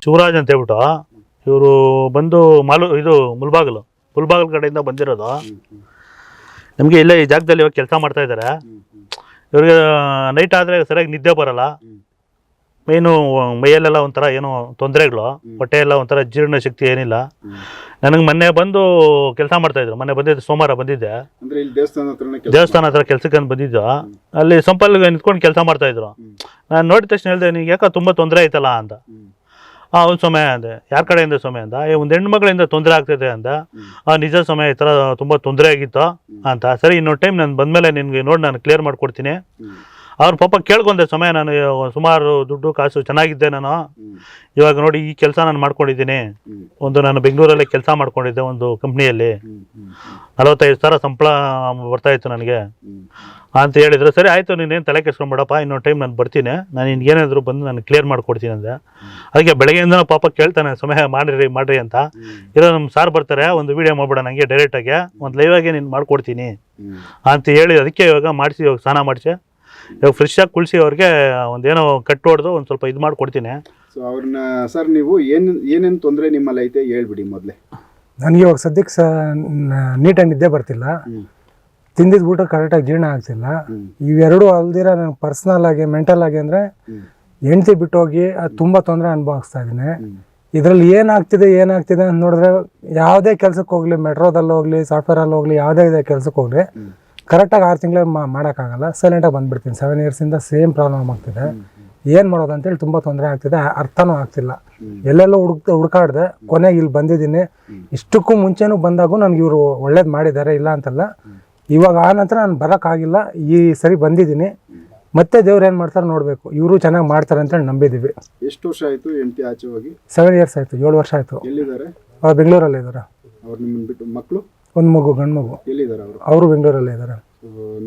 ಶಿವರಾಜ್ ಅಂತ ಹೇಳ್ಬಿಟ್ಟು ಇವರು ಬಂದು ಮುಲ್ಬಾಗಲು ಕಡೆಯಿಂದ ಬಂದಿರೋದು. ನಮಗೆ ಇಲ್ಲೇ ಈ ಜಾಗದಲ್ಲಿ ಇವಾಗ ಕೆಲಸ ಮಾಡ್ತಾ ಇದ್ದಾರೆ. ಇವ್ರಿಗೆ ನೈಟ್ ಆದರೆ ಸರಿಯಾಗಿ ನಿದ್ದೆ ಬರಲ್ಲ. ಮೇನು ಮೈಯಲ್ಲೆಲ್ಲ ಒಂಥರ ಏನೋ ತೊಂದರೆಗಳು, ಹೊಟ್ಟೆಯೆಲ್ಲ ಒಂಥರ ಜೀರ್ಣ ಶಕ್ತಿ ಏನಿಲ್ಲ. ನನಗೆ ಮೊನ್ನೆ ಬಂದು ಕೆಲಸ ಮಾಡ್ತಾಯಿದ್ರು. ಮೊನ್ನೆ ಬಂದಿದ್ದೆ, ಸೋಮವಾರ ಬಂದಿದ್ದೆ. ದೇವಸ್ಥಾನ ಹತ್ರ ಕೆಲಸಕ್ಕೆ ಬಂದಿದ್ದು. ಅಲ್ಲಿ ಸಂಪಲ್ಲಿ ನಿಂತ್ಕೊಂಡು ಕೆಲಸ ಮಾಡ್ತಾಯಿದ್ರು. ನಾನು ನೋಡಿದ ತಕ್ಷಣ ಹೇಳಿದೆ, ನಿಂಗೆ ಯಾಕೆ ತುಂಬ ತೊಂದರೆ ಆಯ್ತಲ್ಲ ಅಂತ. ಒಂದು ಸಮಯ ಅಂದೆ. ಯಾರ ಕಡೆಯಿಂದ ಸಮಯ ಅಂದ? ಒಂದು ಹೆಣ್ಮಗಳಿಂದ ತೊಂದರೆ ಆಗ್ತಿದೆ ಅಂದ. ನಿಜ ಸಮಯ ಈ ಥರ ತುಂಬ ತೊಂದರೆ ಆಗಿತ್ತು ಅಂತ. ಸರಿ, ಇನ್ನೊಂದು ಟೈಮ್ ನಾನು ಬಂದಮೇಲೆ ನಿನಗೆ ನೋಡಿ ನಾನು ಕ್ಲಿಯರ್ ಮಾಡಿಕೊಡ್ತೀನಿ. ಅವ್ರ ಪಾಪ ಕೇಳ್ಕೊಂಡೆ ಸಮಯ. ನಾನು ಸುಮಾರು ದುಡ್ಡು ಕಾಸು ಚೆನ್ನಾಗಿದ್ದೆ ನಾನು. ಇವಾಗ ನೋಡಿ ಈ ಕೆಲಸ ನಾನು ಮಾಡ್ಕೊಂಡಿದ್ದೀನಿ. ನಾನು ಬೆಂಗಳೂರಲ್ಲೇ ಕೆಲಸ ಮಾಡ್ಕೊಂಡಿದ್ದೆ ಒಂದು ಕಂಪ್ನಿಯಲ್ಲಿ. 45,000 ಸಂಬಳ ಬರ್ತಾಯಿತ್ತು ನನಗೆ ಅಂತ ಹೇಳಿದ್ರು. ಸರಿ ಆಯಿತು, ನೀನೇನು ತಲೆ ಕೆಡ್ಸ್ಕೊಂಬೇಡಪ್ಪ, ಇನ್ನೊಂದು ಟೈಮ್ ನಾನು ಬರ್ತೀನಿ, ನಾನು ನಿನ್ಗೇನಾದರೂ ಬಂದು ನಾನು ಕ್ಲಿಯರ್ ಮಾಡ್ಕೊಡ್ತೀನಿ ಅಂದೆ. ಅದಕ್ಕೆ ಬೆಳಗ್ಗೆಯಿಂದ ಪಾಪ ಕೇಳ್ತಾನೆ, ಸಮಯ ಮಾಡಿರಿ ಅಂತ. ಇರೋ ನಮ್ಮ ಸಾರ್ ಬರ್ತಾರೆ, ಒಂದು ವೀಡಿಯೋ ಮಾಡ್ಬಿಡ ನನಗೆ ಡೈರೆಕ್ಟಾಗಿ, ಒಂದು ಲೈವಾಗೆ ನೀನು ಮಾಡ್ಕೊಡ್ತೀನಿ ಅಂತ ಹೇಳಿ, ಅದಕ್ಕೆ ಇವಾಗ ಇವಾಗ ಸ್ನಾನ ಮಾಡಿಸಿ ಇವಾಗ ಫ್ರೆಶ್ ಆಗಿ ಕುಳಿಸಿ ಅವ್ರಿಗೆ ಒಂದೇನೋ ಕಟ್ಟು ಹೊಡೆದು ಒಂದು ಸ್ವಲ್ಪ ಇದು ಮಾಡಿಕೊಡ್ತೀನಿ. ಸೊ ಅವ್ರನ್ನ ಸರ್ ನೀವು ಏನೇನು ತೊಂದರೆ ನಿಮ್ಮಲ್ಲಿ ಐತೆ ಹೇಳ್ಬಿಡಿ ಮೊದಲೇ. ನನಗೆ ಇವಾಗ ಸದ್ಯಕ್ಕೆ ನೀಟಾಗಿ ನಿದ್ದೆ ಬರ್ತಿಲ್ಲ, ತಿಂದಿದ್ದು ಊಟ ಕರೆಕ್ಟಾಗಿ ಜೀರ್ಣ ಆಗ್ತಿಲ್ಲ. ಇವೆರಡೂ ಅಲ್ದಿರ ನನಗೆ ಪರ್ಸ್ನಲ್ ಆಗಿ ಮೆಂಟಲ್ ಆಗಿ ಅಂದರೆ ಹೆಂಡ್ತಿ ಬಿಟ್ಟೋಗಿ ಅದು ತುಂಬ ತೊಂದರೆ ಅನುಭವಿಸ್ತಾ ಇದ್ದೀನಿ. ಇದರಲ್ಲಿ ಏನಾಗ್ತಿದೆ ಅಂತ ನೋಡಿದ್ರೆ ಯಾವುದೇ ಕೆಲಸಕ್ಕೆ ಹೋಗಲಿ, ಮೆಟ್ರೋದಲ್ಲಿ ಹೋಗಲಿ, ಸಾಫ್ಟ್ವೇರಲ್ಲಿ ಹೋಗಲಿ, ಯಾವುದೇ ಕೆಲಸಕ್ಕೆ ಹೋಗಲಿ ಕರೆಕ್ಟಾಗಿ 6 ತಿಂಗಳು ಮಾಡೋಕ್ಕಾಗಲ್ಲ. ಸೈಲೆಂಟಾಗಿ ಬಂದುಬಿಡ್ತೀನಿ. 7 ಇಯರ್ಸಿಂದ ಸೇಮ್ ಪ್ರಾಬ್ಲಮ್ ಆಗ್ತಿದೆ. ಏನು ಮಾಡೋದು ಅಂತೇಳಿ ತುಂಬ ತೊಂದರೆ ಆಗ್ತಿದೆ, ಅರ್ಥನೂ ಆಗ್ತಿಲ್ಲ. ಎಲ್ಲೆಲ್ಲೋ ಹುಡ್ಕಾಡ್ದೆ, ಕೊನೆಗೆ ಇಲ್ಲಿ ಬಂದಿದ್ದೀನಿ. ಇಷ್ಟಕ್ಕೂ ಮುಂಚೆನೂ ಬಂದಾಗೂ ನನಗೆ ಇವರು ಒಳ್ಳೇದು ಮಾಡಿದ್ದಾರೆ, ಇಲ್ಲ ಅಂತಲ್ಲ. ಇವಾಗ ಆ ನಂತರ ನಾನು ಬರೋಕ್ಕಾಗಿಲ್ಲ. ಈ ಸರಿ ಬಂದಿದ್ದೀನಿ, ಮತ್ತೆ ದೇವ್ರು ಏನು ಮಾಡ್ತಾರೆ ನೋಡಬೇಕು. ಇವರು ಚೆನ್ನಾಗಿ ಮಾಡ್ತಾರೆ ಅಂತೇಳಿ ನಂಬಿದ್ದೀವಿ. ಎಷ್ಟು ವರ್ಷ ಆಯಿತು ಹೆಂಡತಿ ಆಚೆ ಹೋಗಿ? 7 ಇಯರ್ಸ್ ಆಯಿತು, 7 ವರ್ಷ ಆಯಿತು. ಎಲ್ಲಿದ್ದಾರೆ ಅವ್ರು? ಬೆಂಗಳೂರಲ್ಲೇ ಇದ್ದಾರೆ. ಅವ್ರು ನಿಮ್ಮನ್ನು ಬಿಟ್ಟು ಮಕ್ಕಳು? ಒಂದು ಮಗು, ಗಂಡು ಮಗು. ಎಲ್ಲಿದ್ದಾರೆ ಅವರು? ಬೆಂಗಳೂರಲ್ಲೇ ಇದ್ದಾರೆ.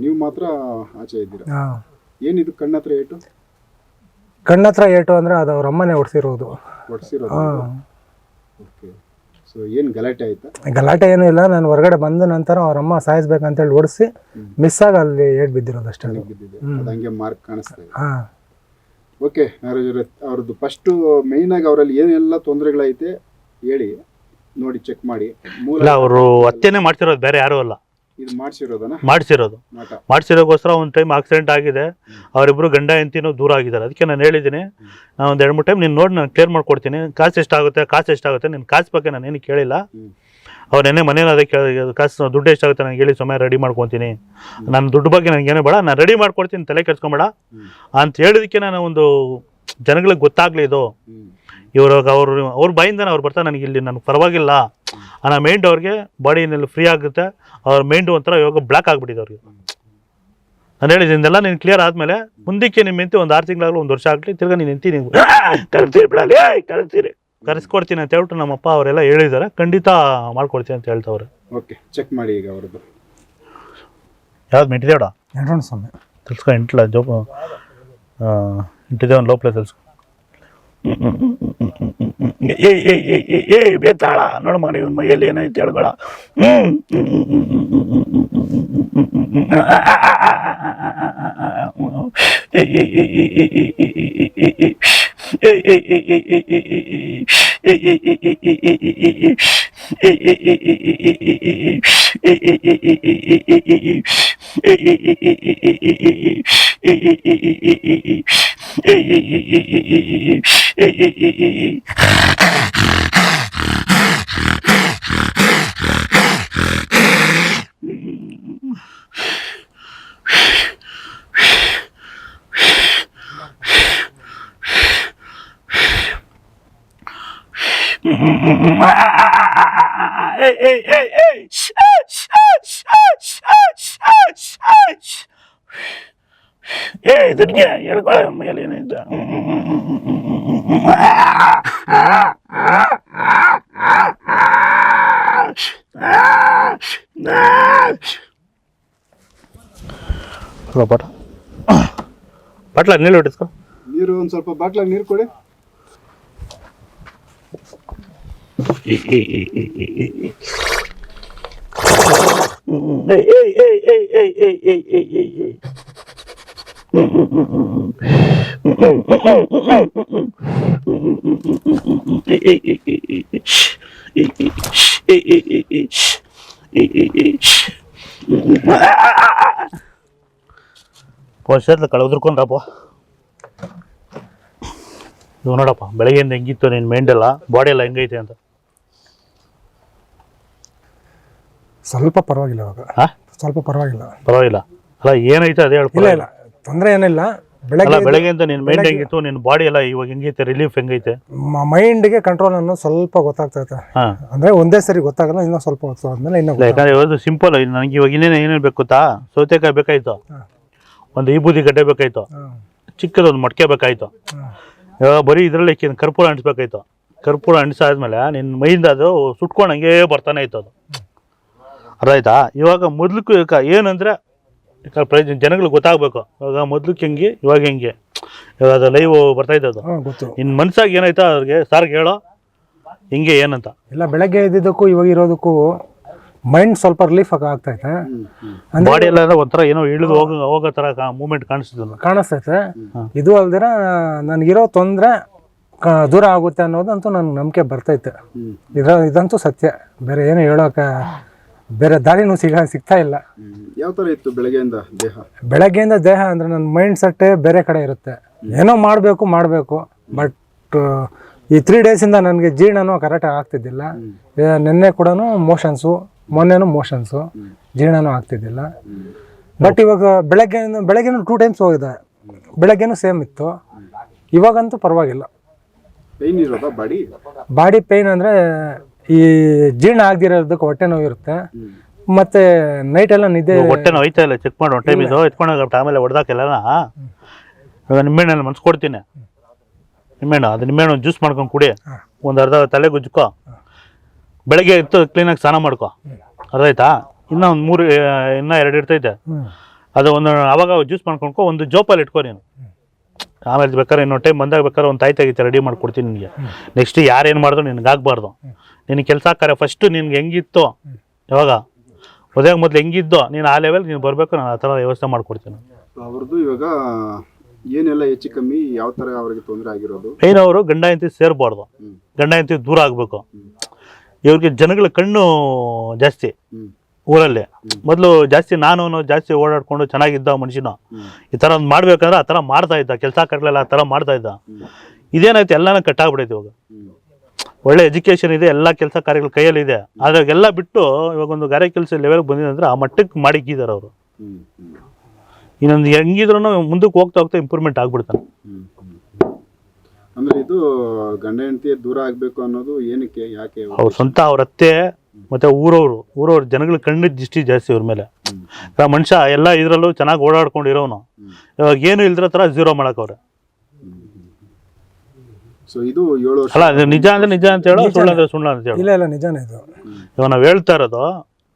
ನೀವು ಮಾತ್ರ ಆಚೆ ಇದ್ದೀರಾ? ಹಾಂ. ಏನಿದು ಕಣ್ಣತ್ರ ಏಟು ಅಂದರೆ ಅದು ಅವ್ರ ಅಮ್ಮನೇ ಹೊಡ್ಸಿರೋದು. ಹಾಂ. ಓಕೆ. ಸೊ ಏನು ಗಲಾಟೆ ಆಯ್ತಾ? ಗಲಾಟೆ ಏನೂ ಇಲ್ಲ. ನಾನು ಹೊರಗಡೆ ಬಂದ ನಂತರ ಅವ್ರ ಅಮ್ಮ ಸಾಯಿಸ್ಬೇಕಂತೇಳಿ ಹೊಡಿಸಿ ಮಿಸ್ ಆಗಿ ಅಲ್ಲಿ ಏಟ್ ಬಿದ್ದಿರೋದು ಅಷ್ಟೇ. ಹಂಗೆ ಮಾರ್ಕ್ ಕಾಣಿಸ್ತಾ ಇದೆ. ಹಾಂ. ಓಕೆ ಅವ್ರದ್ದು ಫಸ್ಟು ಮೇಯ್ನಾಗಿ ಅವರಲ್ಲಿ ಏನೆಲ್ಲ ತೊಂದರೆಗಳೈತೆ ಹೇಳಿ, ನೋಡಿ ಚೆಕ್ ಮಾಡಿ. ಅವರು ಅತ್ತೆನೇ ಮಾಡ್ತಿರೋದು, ಬೇರೆ ಯಾರೂ ಅಲ್ಲ. ಇದು ಮಾಡಿಸಿರೋಕ್ಕೋಸ್ಕರ ಒಂದು ಟೈಮ್ ಆಕ್ಸಿಡೆಂಟ್ ಆಗಿದೆ. ಅವರಿಬ್ಬರು ಗಂಡ ಹೆಂಡತಿನೂ ದೂರ ಆಗಿದ್ದಾರೆ. ಅದಕ್ಕೆ ನಾನು ಹೇಳಿದ್ದೀನಿ, ನಾನು ಒಂದು 2-3 ಟೈಮ್ ನೀನು ನೋಡಿ ನಾನು ಕ್ಲಿಯರ್ ಮಾಡ್ಕೊಡ್ತೀನಿ. ಕಾಸು ಎಷ್ಟಾಗುತ್ತೆ ನಿನ್ನ ಕಾಸು ಬಗ್ಗೆ ನಾನು ಏನು ಕೇಳಿಲ್ಲ. ಅವ್ರು ನೆನ್ನೆ ಮನೇಲಿ ಅದೇ ಕಾಸು ದುಡ್ಡು ಎಷ್ಟಾಗುತ್ತೆ ನನಗೆ ಹೇಳಿ, ಸಮಯ ರೆಡಿ ಮಾಡ್ಕೊತೀನಿ. ನನ್ನ ದುಡ್ಡು ಬಗ್ಗೆ ನನಗೇನೇ ಬೇಡ, ನಾನು ರೆಡಿ ಮಾಡ್ಕೊಡ್ತೀನಿ, ತಲೆ ಕೆಡ್ಸ್ಕೊಂಬೇಡ ಅಂತ ಹೇಳಿದಕ್ಕೆ ನಾನು ಒಂದು ಜನಗಳಿಗೆ ಗೊತ್ತಾಗಲಿ ಇದು. ಇವಾಗ ಅವ್ರ ಬಾಯಿಂದಾನೆ ಅವ್ರು ಬರ್ತಾರೆ, ನನಗೆ ಇಲ್ಲಿ ನನಗೆ ಪರವಾಗಿಲ್ಲ ಅನ್ನೋ ಮೈಂಡ್ ಅವ್ರಿಗೆ ಬಾಡಿನಲ್ಲಿ ಫ್ರೀ ಆಗುತ್ತೆ. ಅವ್ರ ಮೈಂಡು ಒಂಥರ ಇವಾಗ ಬ್ಲ್ಯಾಕ್ ಆಗಿಬಿಟ್ಟಿದೆ ಅವ್ರಿಗೆ. ನಾನು ಹೇಳಿದ್ದೆಲ್ಲ ನೀನು ಕ್ಲಿಯರ್ ಆದಮೇಲೆ ಮುಂದಕ್ಕೆ ನಿಮ್ಮ ಹೆಂಡತಿ ಒಂದು 6 ತಿಂಗಳಾಗಲಿ 1 ವರ್ಷ ಆಗಲಿ ತಿರ್ಗಾ ನೀನು ಹೆಂಡತಿ ನೀವು ಕರೆಸ್ಕೊಡ್ತೀನಿ ಅಂತ ಹೇಳ್ಬಿಟ್ಟು ನಮ್ಮಪ್ಪ ಅವರೆಲ್ಲ ಹೇಳಿದ್ದಾರೆ. ಖಂಡಿತ ಮಾಡ್ಕೊಡ್ತೀನಿ ಅಂತ ಹೇಳ್ತವ್ರೆ. ಓಕೆ, ಚೆಕ್ ಮಾಡಿ ಈಗ ಅವ್ರದ್ದು ಯಾವ್ದು ಮೆಟ್ಟಿದೇವಡ ಸ್ವಾಮಿ ತಿಳ್ಸ್ಕೊ. ಇಂಟ್ಲ ಜೋಬ ಇಂಟಿದೆ ಒಂದು ಲೋಪ್ಲೆ ತಿಳ್ಸ್ಕೊ. ಬೇತಾಳ ನೋಡು ಮನೆ ಇವನ್ ಮೈಯಲ್ಲಿ ಏನೈತೆ ಹೇಳ್ಬೇಡ. ಇದಕ್ಕೆ ಹೇಳ್ಕೊಳ್ಳ ಮೇಲೆ ಏನಿದ್ದ ಬಾಟ್ಲ ನೀರು ಹೊಟ್ಟಿಸ್ಕೊ. ನೀರು ಒಂದು ಸ್ವಲ್ಪ ಬಾಟ್ಲಾಗ ನೀರು ಕೊಡಿ. ವರ್ಷದ ಕಳೆ ಉದ್ರಕೊಂಡ್ರಪ್ಪ. ಇವ್ ನೋಡಪ್ಪ ಬೆಳಗ್ಗೆಯಿಂದ ಹೆಂಗಿತ್ತು ನಿನ್ನ ಮೈಂಡ್ ಎಲ್ಲ ಬಾಡಿ ಎಲ್ಲ ಹೆಂಗೈತೆ ಅಂತ. ಸ್ವಲ್ಪ ಪರವಾಗಿಲ್ಲ ಇವಾಗ, ಹಾ ಸ್ವಲ್ಪ ಪರವಾಗಿಲ್ಲ. ಪರವಾಗಿಲ್ಲ ಅಲ್ಲ, ಏನೈತೆ ಅದೇ ಇಲ್ಲ ಹೇಳ್ಕೊಳ್ಳ. ಇಲ್ಲ ತೊಂದರೆ ಏನಿಲ್ಲ. ಅಲ್ಲ ಬೆಳಗ್ಗೆಯಿಂದ ನಿನ್ನ ಮೈಂಡ್ ಹೆಂಗಿತ್ತು, ನಿನ್ನ ಬಾಡಿ ಎಲ್ಲ ಇವಾಗ ಹೆಂಗೈತೆ, ರಿಲೀಫ್ ಹೆಂಗೈತೆ? ಮೈಂಡ್ಗೆ ಕಂಟ್ರೋಲ್ ಅನ್ನೋದು ಸ್ವಲ್ಪ ಗೊತ್ತಾಗ್ತೈತೆ. ಹಾ ಅಂದ್ರೆ ಒಂದೇ ಸರಿ ಗೊತ್ತಾಗಲ್ಲ, ಇನ್ನೂ ಸ್ವಲ್ಪ ಗೊತ್ತಾದ್ಮೇಲೆ ಇನ್ನೂ ಯಾಕಂದ್ರೆ ಇವತ್ತು ಸಿಂಪಲ್, ನನಗೆ ಇವಾಗ ಏನೇನು ಬೇಕು ಗೊತ್ತಾ? ಸೌತೆಕಾಯಿ ಬೇಕಾಯ್ತು, ಒಂದು ಈ ಬೂದಿ ಗಡ್ಡೆ ಬೇಕಾಯ್ತು, ಚಿಕ್ಕದೊಂದು ಮಡಕೆ ಬೇಕಾಯ್ತು. ಇವಾಗ ಬರೀ ಇದರಲ್ಲಿ ಕರ್ಪೂರ ಅಂಟಿಸ್ಬೇಕಾಯ್ತು. ಕರ್ಪೂರ ಅಂಟಿಸಾದ್ಮೇಲೆ ನಿನ್ನ ಮೈಯಿಂದ ಅದು ಸುಟ್ಕೊಂಡು ಹಂಗೆ ಬರ್ತಾನೆ ಇತ್ತು ಅದು. ಅರ್ಥ ಆಯ್ತಾ? ಇವಾಗ ಮೊದ್ಲಕ್ಕೂ ಏನಂದ್ರೆ ಜನಗಳಿಗೆ ಗೊತ್ತಾಗಬೇಕು. ಇವಾಗ ಮೊದ್ಲಕ್ಕೆ ಹೆಂಗೆ, ಇವಾಗ ಹೆಂಗೆ, ಇವಾಗ ಅದು ಲೈವ್ ಬರ್ತಾಯಿತ್ತು ಅದು. ಗೊತ್ತು. ಇನ್ನು ಮನ್ಸಾಗ ಏನಾಯ್ತಾ ಅವ್ರಿಗೆ ಸಾರ್ಗೆ ಹೇಳೋ ಹಿಂಗೆ ಏನಂತ. ಇಲ್ಲ ಬೆಳಗ್ಗೆ ಇದ್ದಿದ್ದಕ್ಕೂ ಇವಾಗ ಇರೋದಕ್ಕೂ ಮೈಂಡ್ ಸ್ವಲ್ಪ ರಿಲೀಫ್ ಆಗ್ತೈತೆ. ಬಾಡಿ ಎಲ್ಲ ಒಂಥರ ಏನೋ ಇಳಿದು ಹೋಗೋ ಥರ ಮೂಮೆಂಟ್ ಕಾಣಿಸ್ತೈತೆ. ಇದು ಅಲ್ದಿರ ನನಗಿರೋ ತೊಂದರೆ ದೂರ ಆಗುತ್ತೆ ಅನ್ನೋದಂತೂ ನನ್ಗೆ ನಂಬಿಕೆ ಬರ್ತೈತೆ. ಇದಂತೂ ಸತ್ಯ, ಬೇರೆ ಏನು ಹೇಳೋಕೆ ಬೇರೆ ದಾರಿನೂ ಸಿಗ್ತಾ ಇಲ್ಲ. ಯಾವ ಥರ ಇತ್ತು ಬೆಳಗ್ಗೆಯಿಂದ ದೇಹ? ಬೆಳಗ್ಗೆಯಿಂದ ದೇಹ ಅಂದರೆ ನನ್ನ ಮೈಂಡ್ ಸೆಟ್ಟೇ ಬೇರೆ ಕಡೆ ಇರುತ್ತೆ. ಏನೋ ಮಾಡಬೇಕು ಬಟ್ ಈ 3 ಡೇಸಿಂದ ನನಗೆ ಜೀರ್ಣನೂ ಕರೆಕ್ಟಾಗಿ ಆಗ್ತಿದ್ದಿಲ್ಲ. ನಿನ್ನೆ ಕೂಡ ಮೋಷನ್ಸು, ಮೊನ್ನೆನೂ ಮೋಷನ್ಸು, ಜೀರ್ಣನೂ ಆಗ್ತಿದ್ದಿಲ್ಲ. ಬಟ್ ಇವಾಗ ಬೆಳಗ್ಗೆನೂ 2 ಟೈಮ್ಸ್ ಹೋಗಿದೆ. ಬೆಳಗ್ಗೆನೂ ಸೇಮ್ ಇತ್ತು, ಇವಾಗಂತೂ ಪರವಾಗಿಲ್ಲ. ಪೈನ್ ಇರೋದಾ ಬಾಡಿ ಪೈನ್ ಅಂದರೆ ಈ ಜೀರ್ಣ ಆಗದಿರೋದಕ್ಕೆ ಹೊಟ್ಟೆ ನೋವು ಇರುತ್ತೆ. ಮತ್ತೆ ನೈಟ್ ಎಲ್ಲ ನಿದ್ದೆ, ಹೊಟ್ಟೆ ನೋವು ಐತಾ ಇಲ್ಲ ಚೆಕ್ ಮಾಡಿ ಒಂದು ಟೈಮ್ ಇದು ಎತ್ಕೊಂಡೋಗ ಆಮೇಲೆ ಹೊಡೆದಾಕೆಲ್ಲ. ಇವಾಗ ನಿಂಬೆಹಣ್ಣು ಮನ್ಸ್ಕೊಡ್ತೀನಿ, ನಿಂಬೆಹಣ್ಣು ಅದು ನಿಂಬೆಹಣ್ಣು ಒಂದು ಜ್ಯೂಸ್ ಮಾಡ್ಕೊಂಡು ಕುಡಿ, ಒಂದು ಅರ್ಧ ತಲೆ ಗುಜ್ಕೋ, ಬೆಳಗ್ಗೆ ಎತ್ತು ಕ್ಲೀನಾಗಿ ಸ್ನಾನ ಮಾಡ್ಕೊ. ಅರ್ಥ ಆಯ್ತಾ? ಇನ್ನೂ ಒಂದು 2 ಇರ್ತೈತೆ, ಅದು ಒಂದು ಅವಾಗ ಜ್ಯೂಸ್ ಮಾಡ್ಕೊಂಡ್ಕೊ, ಒಂದು ಜೋಪಲ್ಲಿ ಇಟ್ಕೊ ನೀನು. ಆಮೇಲೆ ಬೇಕಾದ್ರೆ ಇನ್ನೊಂದು ಟೈಮ್ ಬಂದಾಗ ಬೇಕಾದ್ರೆ ಒಂದು ತಾಯಿ ತೆಗಿತೆ ರೆಡಿ ಮಾಡ್ಕೊಡ್ತೀನಿ ನಿನಗೆ. ನೆಕ್ಸ್ಟ್ ಯಾರೇನು ಮಾಡಿದ್ರು ನಿನಗೆ ಆಗಬಾರ್ದು. ನಿನಗೆ ಕೆಲಸ ಹಾಕಾರೆ ಫಸ್ಟು ನಿನ್ಗೆ ಹೆಂಗಿತ್ತು, ಯಾವಾಗ ಮದುವೆ ಮೊದಲು ಹೆಂಗಿದ್ದೋ ನೀನು ಆ ಲೆವೆಲ್ ನೀನು ಬರಬೇಕು, ನಾನು ಆ ಥರ ವ್ಯವಸ್ಥೆ ಮಾಡ್ಕೊಡ್ತೀನಿ. ಅವ್ರದ್ದು ಇವಾಗ ಏನೆಲ್ಲ ಹೆಚ್ಚು ಕಮ್ಮಿ, ಯಾವ ಥರ ಅವ್ರಿಗೆ ತೊಂದರೆ ಆಗಿರೋದು? ಮೇನ್ ಅವರು ಗಂಡ ಹೆಂಡತಿ ಸೇರಬಾರ್ದು, ಗಂಡ ಹೆಂಡತಿ ದೂರ ಆಗಬೇಕು. ಇವ್ರಿಗೆ ಜನಗಳ ಕಣ್ಣು ಜಾಸ್ತಿ ಊರಲ್ಲಿ. ಮೊದಲು ಜಾಸ್ತಿ ಜಾಸ್ತಿ ಓಡಾಡ್ಕೊಂಡು ಚೆನ್ನಾಗಿದ್ದ ಮನುಷ್ಯನ ಈ ಥರ ಒಂದು ಮಾಡ್ಬೇಕಂದ್ರೆ ಆ ಥರ ಮಾಡ್ತಾ ಇದ್ದ, ಕೆಲಸ ಕಟ್ಲೆಲ್ಲ ಆ ಥರ ಮಾಡ್ತಾ ಇದ್ದ. ಇದೇನಾಯ್ತು, ಎಲ್ಲನೂ ಕಟ್ಟಾಗ್ಬಿಡೈತೆ. ಇವಾಗ ಒಳ್ಳೆ ಎಜುಕೇಷನ್ ಇದೆ, ಎಲ್ಲ ಕೆಲಸ ಕಾರ್ಯಗಳು ಕೈಯಲ್ಲಿ ಇದೆ, ಅದ್ರಾಗೆಲ್ಲ ಬಿಟ್ಟು ಇವಾಗ ಒಂದು ಗಾರೆ ಕೆಲಸ ಲೆವೆಲ್ಗೆ ಬಂದಿದೆ ಅಂದರೆ ಆ ಮಟ್ಟಕ್ಕೆ ಮಾಡಿಕ್ಕಿದ್ದಾರೆ ಅವರು. ಇನ್ನೊಂದು ಹೆಂಗಿದ್ರು ಮುಂದಕ್ಕೆ ಹೋಗ್ತಾ ಇಂಪ್ರೂವ್ಮೆಂಟ್ ಆಗ್ಬಿಡ್ತಾನೆ. ಅಂದ್ರೆ ಇದು ಗಂಡ ಹೆಂಡತಿ ದೂರ ಆಗ್ಬೇಕು ಅನ್ನೋದು ಏನಕ್ಕೆ, ಯಾಕೆ? ಅವ್ರ ಸ್ವಂತ ಅವ್ರ ಅತ್ತೆ ಮತ್ತೆ ಊರವ್ರ ಜನಗಳ ಕಣ್ಣಿನ ದೃಷ್ಟಿ ಜಾಸ್ತಿ ಅವ್ರ ಮೇಲೆ. ಮನುಷ್ಯ ಎಲ್ಲ ಇದ್ರಲ್ಲೂ ಚೆನ್ನಾಗಿ ಓಡಾಡ್ಕೊಂಡಿರೋನು, ಇವಾಗ ಏನು ಇಲ್ದ್ರ ತರ ಜೀರೋ ಮಾಡಕ್ಕವ್ರೆ. ಸೊ ಇದು 7 ವರ್ಷ ಅಲ್ಲ, ನಿಜ ಅಂದ್ರೆ ನಿಜ ಅಂತ ಹೇಳೋ, ಸುಳ್ಳು ಅಂದ್ರೆ ಸುಳ್ಳು ಅಂತ ಹೇಳೋ. ಇಲ್ಲ ನಿಜಾನೇ ಇದು. ಇವಾಗ ನಾವು ಹೇಳ್ತಾ ಇರೋದು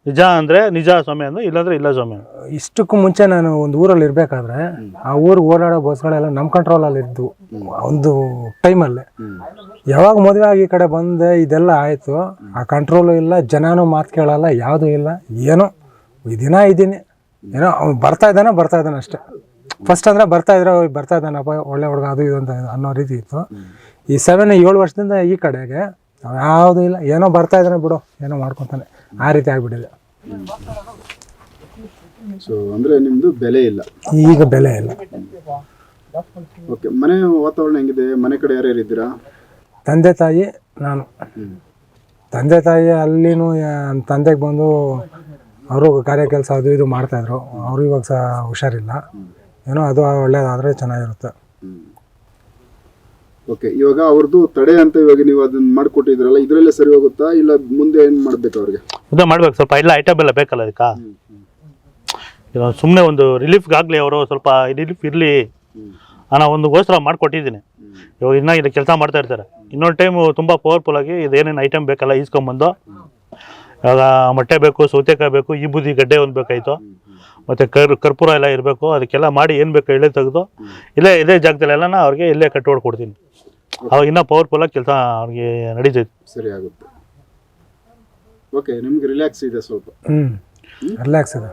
ನಿಜ ಅಂದ್ರೆ ನಿಜ ಸ್ವಾಮಿ ಅಂದ್ರೆ, ಇಲ್ಲಾಂದ್ರೆ ಇಲ್ಲ ಸ್ವಾಮಿ. ಇಷ್ಟಕ್ಕೂ ಮುಂಚೆ ನಾನು ಒಂದು ಊರಲ್ಲಿ ಇರ್ಬೇಕಾದ್ರೆ ಆ ಊರಿಗೆ ಓಡಾಡೋ ಬಸ್ಗಳೆಲ್ಲ ನಮ್ಮ ಕಂಟ್ರೋಲಲ್ಲಿ ಇದ್ದು ಒಂದು ಟೈಮಲ್ಲಿ. ಯಾವಾಗ ಮದುವೆ ಆಗಿ ಈ ಕಡೆ ಬಂದೆ ಇದೆಲ್ಲ ಆಯಿತು, ಆ ಕಂಟ್ರೋಲು ಇಲ್ಲ, ಜನನೂ ಮಾತು ಕೇಳಲ್ಲ, ಯಾವುದೂ ಇಲ್ಲ. ಏನೋ ಇದ್ದೀನಿ, ಏನೋ ಅವ್ನು ಬರ್ತಾ ಇದ್ದಾನೆ ಅಷ್ಟೇ. ಫಸ್ಟ್ ಅಂದರೆ ಬರ್ತಾ ಇದ್ದಾನಪ್ಪ ಒಳ್ಳೆ ಹುಡುಗ ಅದು ಇದು ಅಂತ ಅನ್ನೋ ರೀತಿ ಇತ್ತು. ಈ 7 ವರ್ಷದಿಂದ ಈ ಕಡೆಗೆ ಯಾವುದೂ ಇಲ್ಲ, ಏನೋ ಬರ್ತಾ ಇದ್ದಾನೆ ಬಿಡು, ಏನೋ ಮಾಡ್ಕೊತಾನೆ, ಆ ರೀತಿ ಆಗಿಬಿಟ್ಟಿದೆ. ಸೊ ಅಂದರೆ ನಿಮ್ಮದು ಬೆಲೆ ಇಲ್ಲ, ಈಗ ಬೆಲೆ ಇಲ್ಲ. ಓಕೆ. ಮನೆ ವಾತಾವರಣ ಹೆಂಗಿದೆ? ಮನೆ ಕಡೆ ಯಾರ್ಯಾರು ಇದ್ದೀರಾ? ತಂದೆ ತಾಯಿ ನಾನು. ತಂದೆ ತಾಯಿ ಅಲ್ಲಿನೂ ತಂದೆಗೆ ಬಂದು ಅವರು ಕಾರ್ಯ ಕೆಲಸ ಅದು ಇದು ಮಾಡ್ತಾಯಿದ್ರು. ಅವರು ಇವಾಗ ಹುಷಾರಿಲ್ಲ, ಏನೋ ಅದು ಒಳ್ಳೇದಾದರೆ ಚೆನ್ನಾಗಿರುತ್ತೆ. ಓಕೆ. ಇವಾಗ ಅವ್ರದ್ದು ತಡೆ ಅಂತ ಇವಾಗ ನೀವು ಅದನ್ನ ಮಾಡಿಕೊಟ್ಟಿದ್ರಲ್ಲ, ಇದರಲ್ಲೇ ಸರಿ ಹೋಗುತ್ತಾ ಇಲ್ಲ ಮುಂದೆ ಏನು ಮಾಡಬೇಕು ಅವ್ರಿಗೆ? ಇದು ಮಾಡ್ಬೇಕು, ಸ್ವಲ್ಪ ಎಲ್ಲ ಐಟಮ್ ಎಲ್ಲ ಬೇಕಲ್ಲ ಅದಕ್ಕೆ. ಸುಮ್ಮನೆ ಒಂದು ರಿಲೀಫ್ಗಾಗಲಿ ಅವರು ಸ್ವಲ್ಪ ರಿಲೀಫ್ ಇರಲಿ ಅನ್ನೋ ಒಂದು ಗೋಸ್ಕರ ಮಾಡಿಕೊಟ್ಟಿದ್ದೀನಿ. ಇವಾಗ ಇನ್ನೂ ಇದು ಕೆಲಸ ಮಾಡ್ತಾ ಇರ್ತಾರೆ. ಇನ್ನೊಂದು ಟೈಮು ತುಂಬ ಪವರ್ಫುಲ್ಲಾಗಿ ಇದೇನೇನು ಐಟಮ್ ಬೇಕಲ್ಲ ಈಸ್ಕೊಂಬಂದು, ಇವಾಗ ಮೊಟ್ಟೆ ಬೇಕು, ಸೌತೆಕಾಯಿ ಬೇಕು, ಈ ಬೂದಿ ಗಡ್ಡೆ ಒಂದು ಬೇಕಾಯಿತು, ಮತ್ತು ಕರ್ಪೂರ ಎಲ್ಲ ಇರಬೇಕು. ಅದಕ್ಕೆಲ್ಲ ಮಾಡಿ ಏನು ಬೇಕು ಎಳೆ ತೆಗೆದು ಇದೇ ಜಾಗದಲ್ಲೆಲ್ಲ ಅವ್ರಿಗೆ ಇಲ್ಲೇ ಕಟ್ಟಿ ಕೊಡ್ತೀನಿ. ಅವಾಗ ಇನ್ನೂ ಪವರ್ಫುಲ್ಲಾಗಿ ಕೆಲಸ ಅವ್ರಿಗೆ ನಡೀತೈತೆ. ಸರಿ ಆಗುತ್ತೆ. ಓಕೆ. ನಿಮ್ಗೆ ರಿಲ್ಯಾಕ್ಸ್ ಇದೆ ಸ್ವಲ್ಪ? ರಿಲ್ಯಾಕ್ಸ್ ಇದೆ.